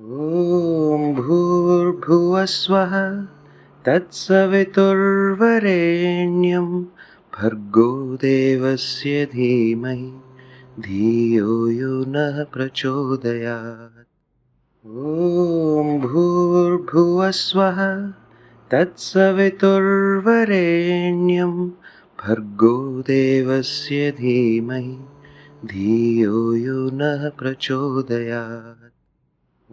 ॐ भूर्भुवस्वः तत्सवितुर्वरेण्यं भर्गो देवस्य धीमहि धियो यो नः प्रचोदयात्। ॐ भूर्भुवस्वः तत्सवितुर्वरेण्यं भर्गो देवस्य धीमहि धियो यो नः प्रचोदयात्। ॐ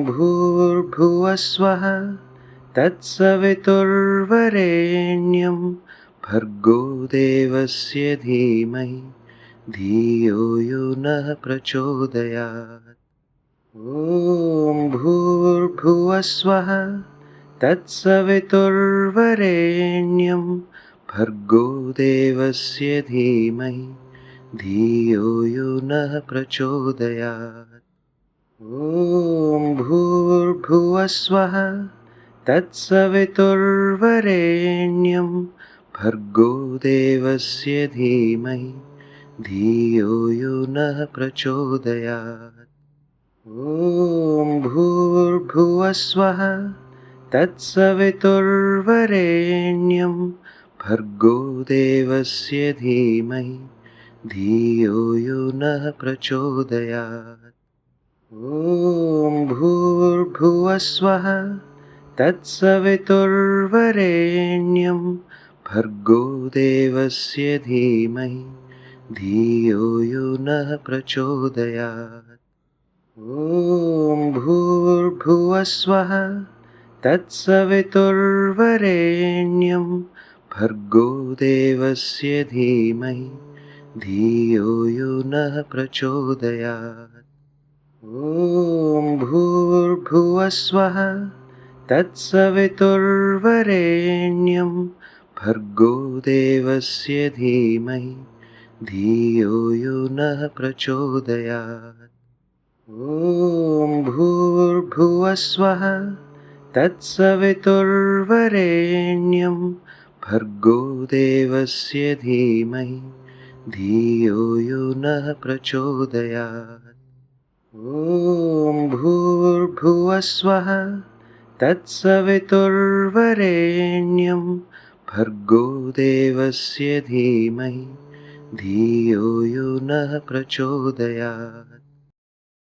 भूर्भुवस्वः तत्सवितुर्वरेण्यं भर्गो देवस्य धीमहि धियो यो नः प्रचोदयात्। ॐ भूर्भुवस्वः तत्सवितुर्वरेण्यं भर्गो देवस्य धीमहि धियो यो नः प्रचोदयात्। ॐ भूर्भुवस्वः तत्सवितुर्वरेण्यं भर्गो देवस्य धीमहि धियो यो नः प्रचोदयात्। ॐ भूर्भुवस्वः तत्सवितुर्वरेण्यं भर्गो देवस्य धीमहि धियो यो नः प्रचोदयात्। ॐ भूर्भुवस्वः तत्सवितुर्वरेण्यं भर्गो देवस्य धीमहि धियो यो नः प्रचोदयात्। ॐ भूर्भुवस्वः तत्सवितुर्वरेण्यं भर्गो देवस्य धीमहि धियो यो नः प्रचोदयात्। ॐ भूर्भुवस्वः तत्सवितुर्वरेण्यं भर्गो देवस्य धीमहि धियो यो नः प्रचोदयात्। ॐ भूर्भुवस्वः तत्सवितुर्वरेण्यं भर्गो देवस्य धीमहि धियो यो नः प्रचोदयात्। ॐ भूर्भुवस्वः तत्सवितुर्वरेण्यं भर्गो देवस्य धीमहि धियो यो नः प्रचोदयात्।